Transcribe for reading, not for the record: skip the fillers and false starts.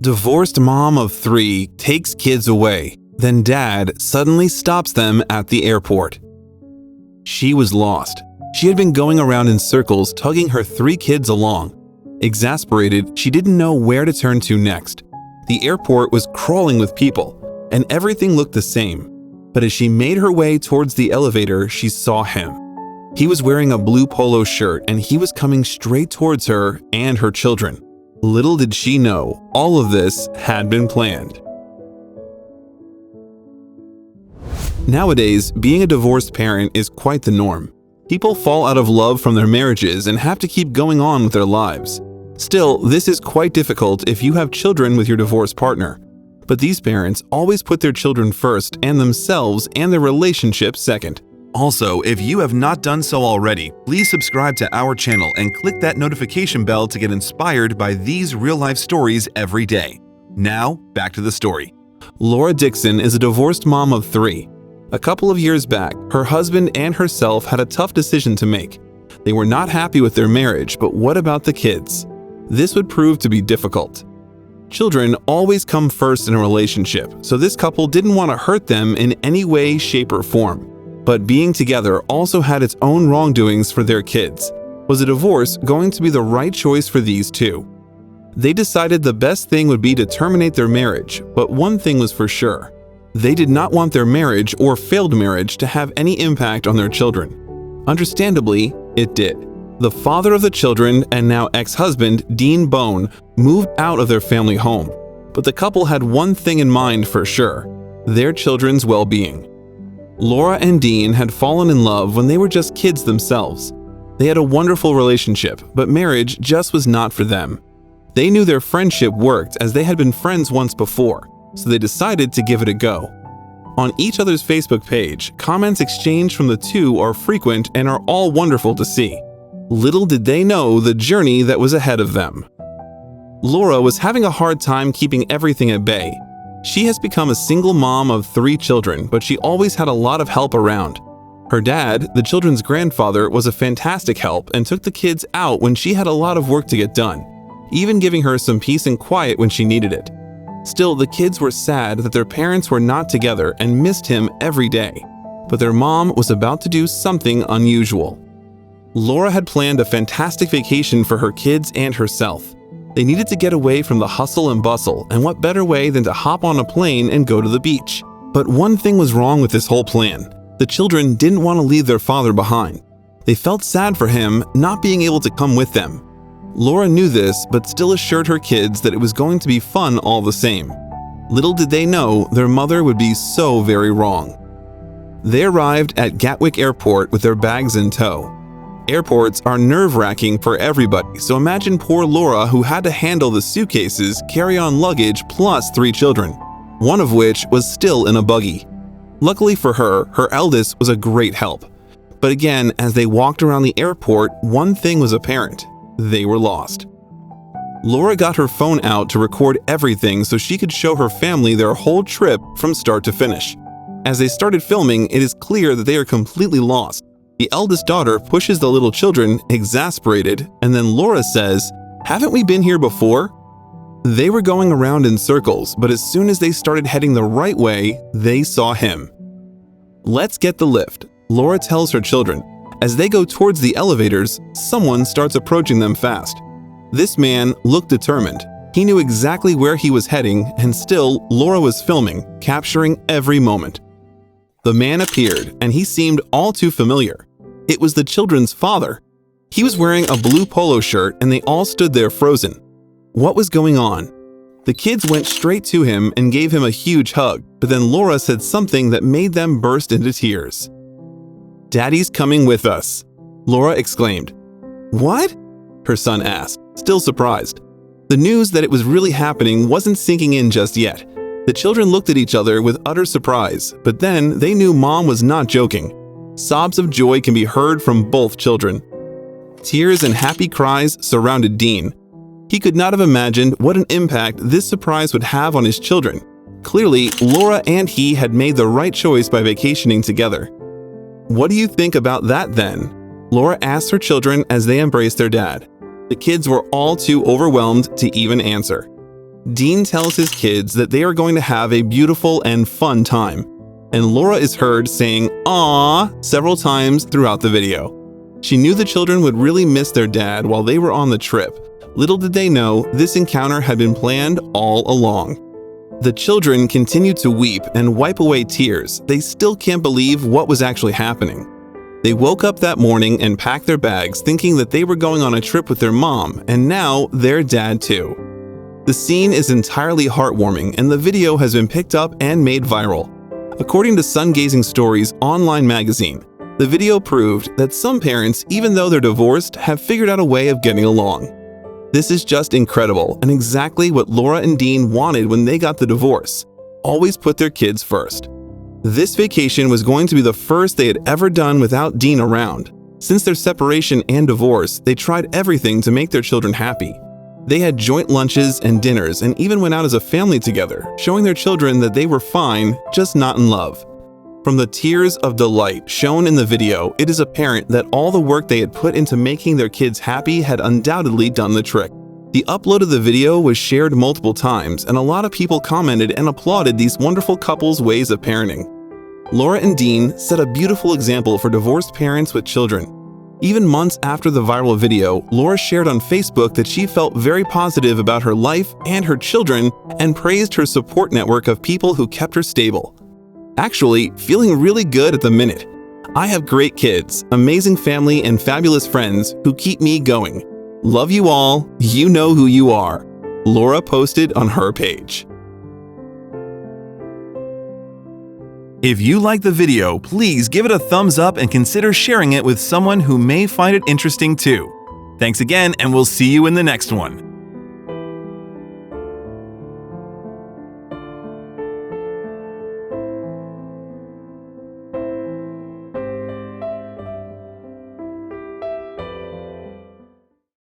Divorced mom of 3 takes kids away, then dad suddenly stops them at the airport. She was lost. She had been going around in circles tugging her 3 kids along. Exasperated, she didn't know where to turn to next. The airport was crawling with people, and everything looked the same. But as she made her way towards the elevator, she saw him. He was wearing a blue polo shirt, and he was coming straight towards her and her children. Little did she know, all of this had been planned. Nowadays, being a divorced parent is quite the norm. People fall out of love from their marriages and have to keep going on with their lives. Still, this is quite difficult if you have children with your divorced partner. But these parents always put their children first and themselves and their relationship second. Also, if you have not done so already, please subscribe to our channel and click that notification bell to get inspired by these real-life stories every day. Now, back to the story. Laura Dixon is a divorced mom of 3. A couple of years back, her husband and herself had a tough decision to make. They were not happy with their marriage, but what about the kids? This would prove to be difficult. Children always come first in a relationship, so this couple didn't want to hurt them in any way, shape, or form. But being together also had its own wrongdoings for their kids. Was a divorce going to be the right choice for these two? They decided the best thing would be to terminate their marriage, but one thing was for sure. They did not want their marriage or failed marriage to have any impact on their children. Understandably, it did. The father of the children and now ex-husband, Dean Bone, moved out of their family home. But the couple had one thing in mind for sure: their children's well-being. Laura and Dean had fallen in love when they were just kids themselves. They had a wonderful relationship, but marriage just was not for them. They knew their friendship worked as they had been friends once before, so they decided to give it a go. On each other's Facebook page, comments exchanged from the two are frequent and are all wonderful to see. Little did they know the journey that was ahead of them. Laura was having a hard time keeping everything at bay. She has become a single mom of 3 children, but she always had a lot of help around. Her dad, the children's grandfather, was a fantastic help and took the kids out when she had a lot of work to get done, even giving her some peace and quiet when she needed it. Still, the kids were sad that their parents were not together and missed him every day. But their mom was about to do something unusual. Laura had planned a fantastic vacation for her kids and herself. They needed to get away from the hustle and bustle, and what better way than to hop on a plane and go to the beach? But one thing was wrong with this whole plan. The children didn't want to leave their father behind. They felt sad for him not being able to come with them. Laura knew this, but still assured her kids that it was going to be fun all the same. Little did they know their mother would be so very wrong. They arrived at Gatwick Airport with their bags in tow. Airports are nerve-wracking for everybody, so imagine poor Laura, who had to handle the suitcases, carry-on luggage, plus 3 children, one of which was still in a buggy. Luckily for her, her eldest was a great help. But again, as they walked around the airport, one thing was apparent: they were lost. Laura got her phone out to record everything so she could show her family their whole trip from start to finish. As they started filming, it is clear that they are completely lost. The eldest daughter pushes the little children, exasperated, and then Laura says, "Haven't we been here before?" They were going around in circles, but as soon as they started heading the right way, they saw him. "Let's get the lift," Laura tells her children. As they go towards the elevators, someone starts approaching them fast. This man looked determined. He knew exactly where he was heading, and still, Laura was filming, capturing every moment. The man appeared, and he seemed all too familiar. It was the children's father. He was wearing a blue polo shirt, and they all stood there frozen. What was going on? The kids went straight to him and gave him a huge hug, but then Laura said something that made them burst into tears. "Daddy's coming with us," Laura exclaimed. "What?" her son asked, still surprised. The news that it was really happening wasn't sinking in just yet. The children looked at each other with utter surprise, but then they knew Mom was not joking. Sobs of joy can be heard from both children. Tears and happy cries surrounded Dean. He could not have imagined what an impact this surprise would have on his children. Clearly, Laura and he had made the right choice by vacationing together. "What do you think about that then?" Laura asked her children as they embraced their dad. The kids were all too overwhelmed to even answer. Dean tells his kids that they are going to have a beautiful and fun time, and Laura is heard saying "Aww" several times throughout the video. She knew the children would really miss their dad while they were on the trip. Little did they know, this encounter had been planned all along. The children continued to weep and wipe away tears. They still can't believe what was actually happening. They woke up that morning and packed their bags thinking that they were going on a trip with their mom, and now their dad too. The scene is entirely heartwarming, and the video has been picked up and made viral. According to Sun Gazing Stories online magazine, the video proved that some parents, even though they're divorced, have figured out a way of getting along. This is just incredible and exactly what Laura and Dean wanted when they got the divorce. Always put their kids first. This vacation was going to be the first they had ever done without Dean around. Since their separation and divorce, they tried everything to make their children happy. They had joint lunches and dinners and even went out as a family together, showing their children that they were fine, just not in love. From the tears of delight shown in the video, it is apparent that all the work they had put into making their kids happy had undoubtedly done the trick. The upload of the video was shared multiple times, and a lot of people commented and applauded these wonderful couples' ways of parenting. Laura and Dean set a beautiful example for divorced parents with children. Even months after the viral video, Laura shared on Facebook that she felt very positive about her life and her children and praised her support network of people who kept her stable. Actually, feeling really good at the minute. I have great kids, amazing family, and fabulous friends who keep me going. Love you all, you know who you are. Laura posted on her page. If you like the video, please give it a thumbs up and consider sharing it with someone who may find it interesting too. Thanks again, and we'll see you in the next one.